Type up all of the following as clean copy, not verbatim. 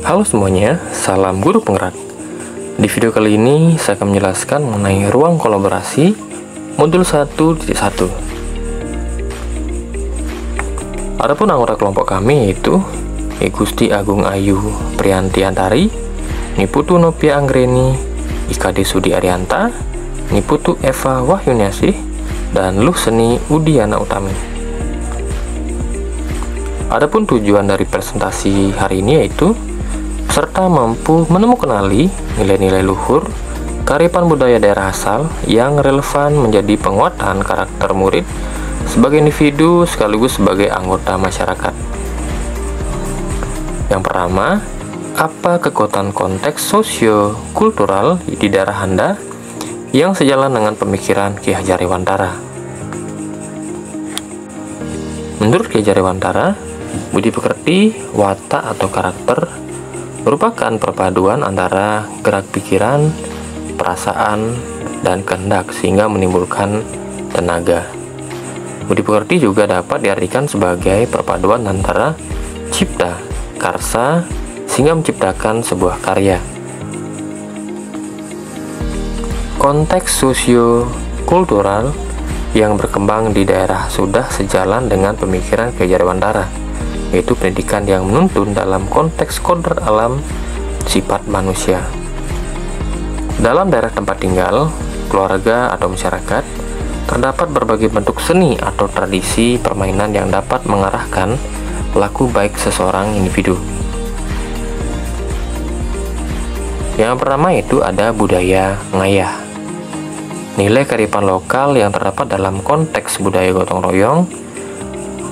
Halo semuanya, salam guru penggerak. Di video kali ini saya akan menjelaskan mengenai ruang kolaborasi modul 1.1. Adapun anggota kelompok kami yaitu Igusti Agung Ayu Priyanti Antari, Niputu Nopia Anggreni, IKD Sudi Arianta, Niputu Eva Wahyuniasih, dan Luseni Udiana Utami. Adapun tujuan dari presentasi hari ini yaitu serta mampu menemukanali nilai-nilai luhur kearifan budaya daerah asal yang relevan menjadi penguatan karakter murid sebagai individu sekaligus sebagai anggota masyarakat. Yang pertama, apa kekuatan konteks sosio-kultural di daerah Anda yang sejalan dengan pemikiran Ki Hajar Dewantara? Menurut Ki Hajar Dewantara, budi pekerti, watak atau karakter merupakan perpaduan antara gerak pikiran, perasaan, dan kehendak sehingga menimbulkan tenaga. Budi pekerti juga dapat diartikan sebagai perpaduan antara cipta, karsa, sehingga menciptakan sebuah karya. Konteks sosio-kultural yang berkembang di daerah sudah sejalan dengan pemikiran Ki Hajar Dewantara, yaitu pendidikan yang menuntun dalam konteks kodrat alam sifat manusia. Dalam daerah tempat tinggal, keluarga atau masyarakat, terdapat berbagai bentuk seni atau tradisi permainan yang dapat mengarahkan laku baik seseorang individu. Yang pertama itu ada budaya ngayah. Nilai kearifan lokal yang terdapat dalam konteks budaya gotong royong,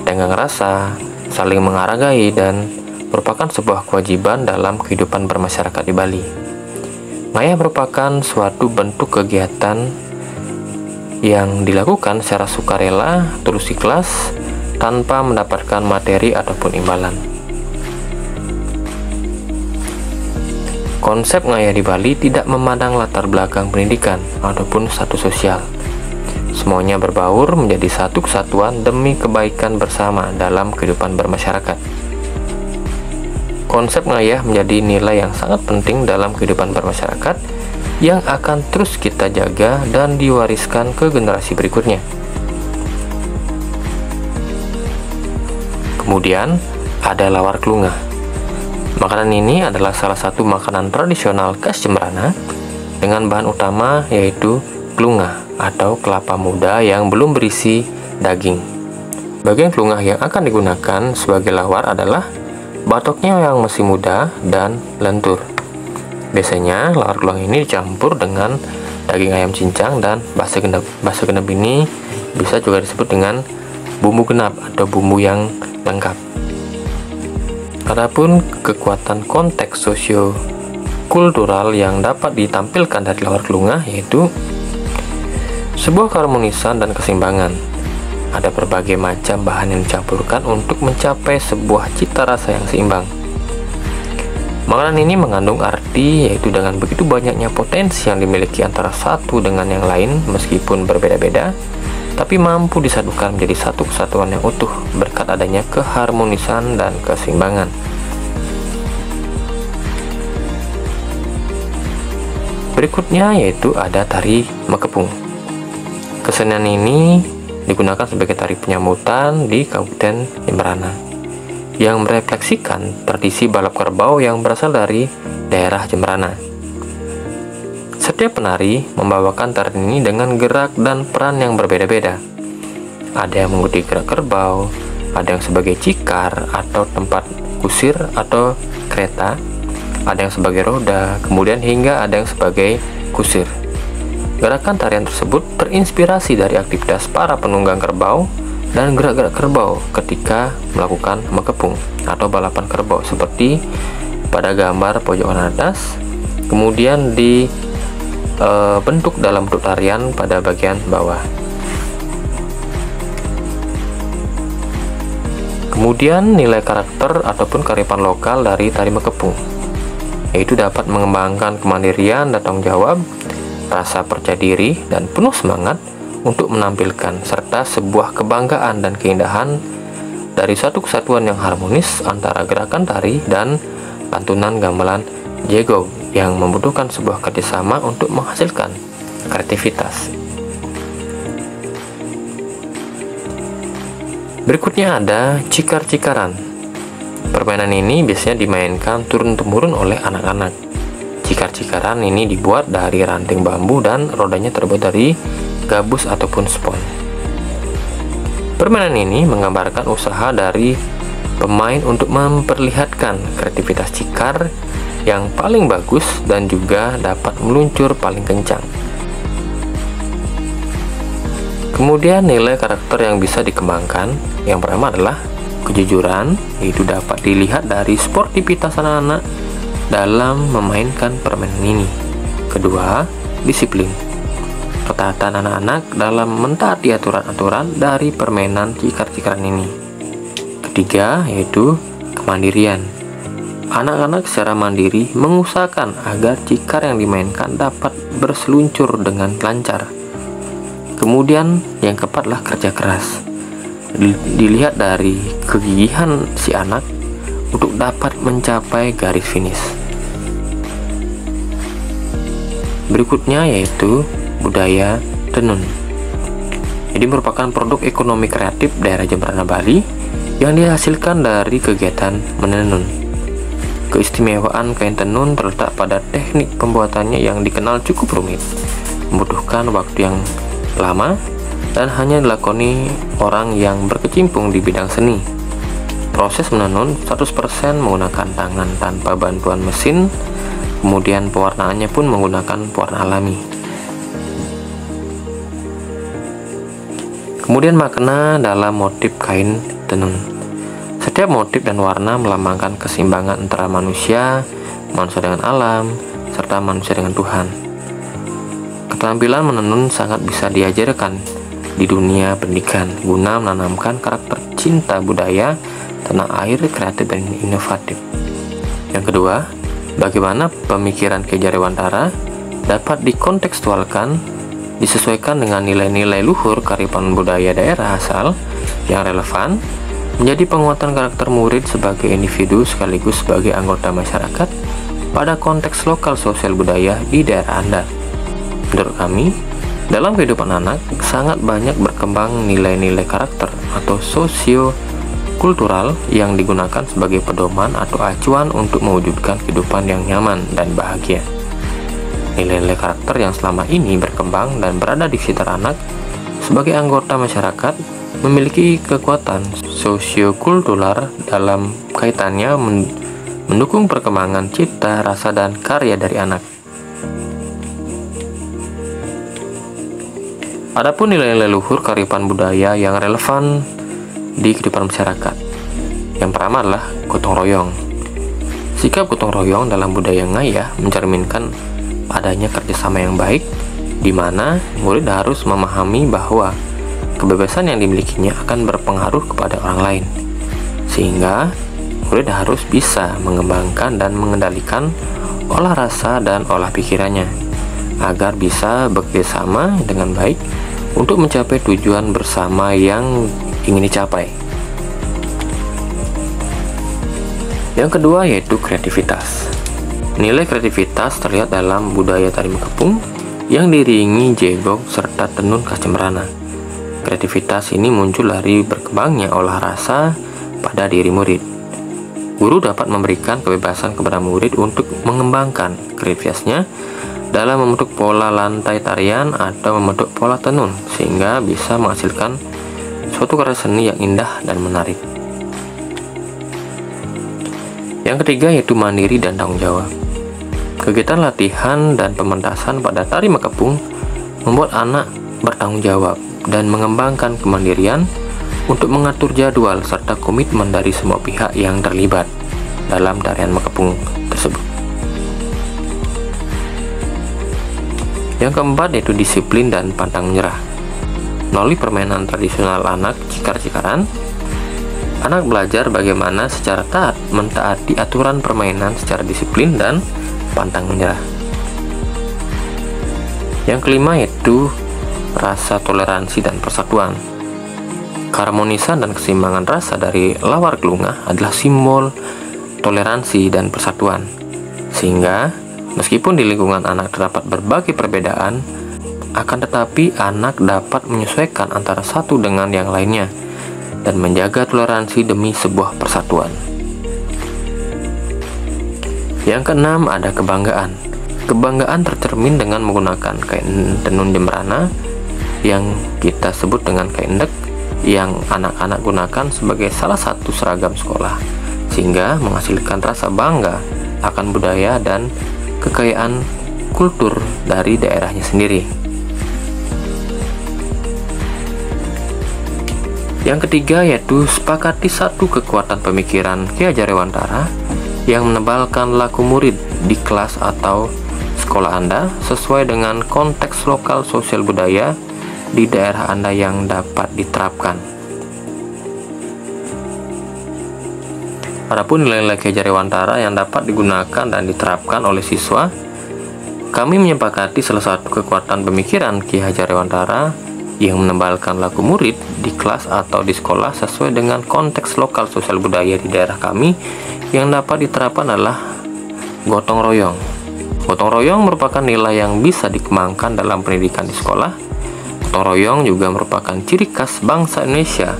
tenggang rasa, saling menghargai, dan merupakan sebuah kewajiban dalam kehidupan bermasyarakat di Bali. Ngayah merupakan suatu bentuk kegiatan yang dilakukan secara sukarela, tulus ikhlas, tanpa mendapatkan materi ataupun imbalan. Konsep ngayah di Bali tidak memandang latar belakang pendidikan ataupun status sosial. Semuanya berbaur menjadi satu kesatuan demi kebaikan bersama dalam kehidupan bermasyarakat. Konsep ngayah menjadi nilai yang sangat penting dalam kehidupan bermasyarakat yang akan terus kita jaga dan diwariskan ke generasi berikutnya. Kemudian ada lawar klungah. Makanan ini adalah salah satu makanan tradisional khas Jemberana dengan bahan utama yaitu klungah atau kelapa muda yang belum berisi daging. Bagian klungah yang akan digunakan sebagai lawar adalah batoknya yang masih muda dan lentur. Biasanya lawar klungah ini dicampur dengan daging ayam cincang dan basa genep. Basa genep ini bisa juga disebut dengan bumbu genap atau bumbu yang lengkap. Adapun kekuatan konteks sosio-kultural yang dapat ditampilkan dari lawar klungah yaitu sebuah keharmonisan dan keseimbangan. Ada berbagai macam bahan yang dicampurkan untuk mencapai sebuah cita rasa yang seimbang. Makanan ini mengandung arti yaitu dengan begitu banyaknya potensi yang dimiliki antara satu dengan yang lain meskipun berbeda-beda, tapi mampu disatukan menjadi satu kesatuan yang utuh berkat adanya keharmonisan dan keseimbangan. Berikutnya yaitu ada tari Mekepung. Kesenian ini digunakan sebagai tari penyambutan di Kabupaten Jemberana yang merefleksikan tradisi balap kerbau yang berasal dari daerah Jemberana. Setiap penari membawakan tari ini dengan gerak dan peran yang berbeda-beda. Ada yang mengikuti gerak kerbau, ada yang sebagai cikar atau tempat kusir atau kereta, ada yang sebagai roda, kemudian hingga ada yang sebagai kusir. Gerakan tarian tersebut terinspirasi dari aktivitas para penunggang kerbau dan gerak-gerak kerbau ketika melakukan mekepung atau balapan kerbau seperti pada gambar pojokan atas, kemudian dibentuk dalam bentuk tarian pada bagian bawah. Kemudian nilai karakter ataupun kearifan lokal dari tari mekepung yaitu dapat mengembangkan kemandirian dan tanggung jawab, rasa percaya diri, dan penuh semangat untuk menampilkan serta sebuah kebanggaan dan keindahan dari satu kesatuan yang harmonis antara gerakan tari dan lantunan gamelan jegong yang membutuhkan sebuah kerjasama untuk menghasilkan kreativitas. Berikutnya ada cikar-cikaran. Permainan ini biasanya dimainkan turun-temurun oleh anak-anak. Cikar-cikaran ini dibuat dari ranting bambu dan rodanya terbuat dari gabus ataupun spons. Permainan ini menggambarkan usaha dari pemain untuk memperlihatkan kreativitas cikar yang paling bagus dan juga dapat meluncur paling kencang. Kemudian nilai karakter yang bisa dikembangkan, yang pertama adalah kejujuran, yaitu dapat dilihat dari sportivitas anak-anak dalam memainkan permainan ini. Kedua, disiplin, ketaatan anak-anak dalam mentaati aturan-aturan dari permainan cikar-cikaran ini. Ketiga, yaitu kemandirian. Anak-anak secara mandiri mengusahakan agar cikar yang dimainkan dapat berseluncur dengan lancar. Kemudian yang keempat adalah kerja keras. Dilihat dari kegigihan si anak untuk dapat mencapai garis finish. Berikutnya yaitu budaya tenun. Jadi merupakan produk ekonomi kreatif daerah Jemberana, Bali yang dihasilkan dari kegiatan menenun. Keistimewaan kain tenun terletak pada teknik pembuatannya yang dikenal cukup rumit, membutuhkan waktu yang lama dan hanya dilakoni orang yang berkecimpung di bidang seni. Proses menenun 100% menggunakan tangan tanpa bantuan mesin, kemudian pewarnaannya pun menggunakan pewarna alami. Kemudian makna dalam motif kain tenun. Setiap motif dan warna melambangkan keseimbangan antara manusia dengan alam, serta manusia dengan Tuhan. Keterampilan menenun sangat bisa diajarkan di dunia pendidikan guna menanamkan karakter cinta budaya, tanah air, kreatif dan inovatif. Yang kedua, bagaimana pemikiran Ki Hajar Dewantara dapat dikontekstualkan, disesuaikan dengan nilai-nilai luhur kearifan budaya daerah asal yang relevan, menjadi penguatan karakter murid sebagai individu sekaligus sebagai anggota masyarakat pada konteks lokal sosial budaya di daerah Anda. Menurut kami, dalam kehidupan anak sangat banyak berkembang nilai-nilai karakter atau sosio-kultural yang digunakan sebagai pedoman atau acuan untuk mewujudkan kehidupan yang nyaman dan bahagia. Nilai-nilai karakter yang selama ini berkembang dan berada di sekitar anak sebagai anggota masyarakat memiliki kekuatan sosio-kultural dalam kaitannya mendukung perkembangan cipta, rasa, dan karya dari anak. Adapun nilai-nilai luhur kearifan budaya yang relevan di kehidupan masyarakat. Yang pertama adalah gotong royong. Sikap gotong royong dalam budaya ngayah mencerminkan adanya kerjasama yang baik, di mana murid harus memahami bahwa kebebasan yang dimilikinya akan berpengaruh kepada orang lain, sehingga murid harus bisa mengembangkan dan mengendalikan olah rasa dan olah pikirannya, agar bisa bekerjasama dengan baik untuk mencapai tujuan bersama yang ingin dicapai. Yang kedua yaitu kreativitas. Nilai kreativitas terlihat dalam budaya tari mekepung yang diiringi jegong serta tenun khas Jemberana. Kreativitas ini muncul dari berkembangnya olah rasa pada diri murid. Guru dapat memberikan kebebasan kepada murid untuk mengembangkan kreativitasnya dalam membentuk pola lantai tarian atau membentuk pola tenun, sehingga bisa menghasilkan suatu karya seni yang indah dan menarik. Yang ketiga yaitu mandiri dan tanggung jawab. Kegiatan latihan dan pementasan pada tari mekepung membuat anak bertanggung jawab dan mengembangkan kemandirian untuk mengatur jadwal serta komitmen dari semua pihak yang terlibat dalam tarian mekepung tersebut. Yang keempat yaitu disiplin dan pantang menyerah. Melalui permainan tradisional anak cikar-cikaran, anak belajar bagaimana secara taat mentaati aturan permainan secara disiplin dan pantang menyerah. Yang kelima yaitu rasa toleransi dan persatuan. Keharmonisan dan keseimbangan rasa dari Lawar Kelungah adalah simbol toleransi dan persatuan. Sehingga meskipun di lingkungan anak terdapat berbagai perbedaan, akan tetapi anak dapat menyesuaikan antara satu dengan yang lainnya dan menjaga toleransi demi sebuah persatuan. Yang keenam, ada kebanggaan. Kebanggaan tercermin dengan menggunakan kain tenun jembrana yang kita sebut dengan kain endek, yang anak-anak gunakan sebagai salah satu seragam sekolah, sehingga menghasilkan rasa bangga akan budaya dan kekayaan kultur dari daerahnya sendiri. Yang ketiga yaitu sepakati satu kekuatan pemikiran Ki Hajar Dewantara yang menebalkan laku murid di kelas atau sekolah Anda sesuai dengan konteks lokal sosial budaya di daerah Anda yang dapat diterapkan. Adapun nilai-nilai Ki Hajar Dewantara yang dapat digunakan dan diterapkan oleh siswa, kami menyepakati salah satu kekuatan pemikiran Ki Hajar Dewantara yang menebalkan laku murid di kelas atau di sekolah sesuai dengan konteks lokal sosial budaya di daerah kami yang dapat diterapkan adalah gotong royong. Gotong royong merupakan nilai yang bisa dikembangkan dalam pendidikan di sekolah. Gotong royong juga merupakan ciri khas bangsa Indonesia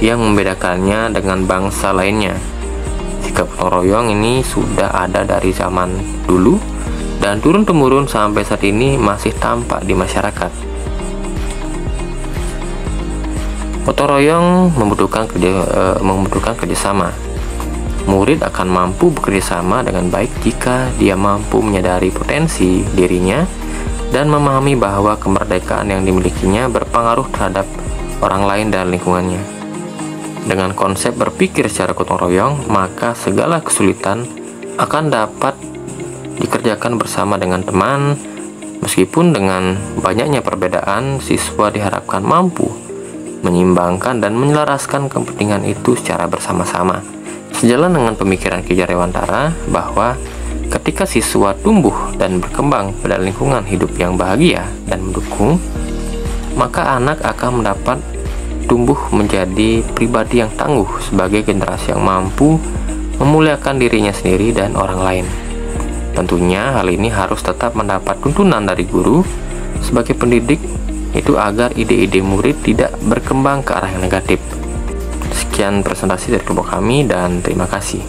yang membedakannya dengan bangsa lainnya. Sikap gotong royong ini sudah ada dari zaman dulu dan turun-temurun sampai saat ini masih tampak di masyarakat. Gotong royong membutuhkan kerjasama. Murid akan mampu bekerjasama dengan baik jika dia mampu menyadari potensi dirinya dan memahami bahwa kemerdekaan yang dimilikinya berpengaruh terhadap orang lain dan lingkungannya. Dengan konsep berpikir secara gotong royong, maka segala kesulitan akan dapat dikerjakan bersama dengan teman. Meskipun dengan banyaknya perbedaan, siswa diharapkan mampu menyimbangkan dan menyelaraskan kepentingan itu secara bersama-sama. Sejalan dengan pemikiran Ki Hajar Dewantara bahwa ketika siswa tumbuh dan berkembang pada lingkungan hidup yang bahagia dan mendukung, maka anak akan mendapat tumbuh menjadi pribadi yang tangguh sebagai generasi yang mampu memuliakan dirinya sendiri dan orang lain. Tentunya hal ini harus tetap mendapat tuntunan dari guru sebagai pendidik, itu agar ide-ide murid tidak berkembang ke arah yang negatif. Sekian presentasi dari kelompok kami dan terima kasih.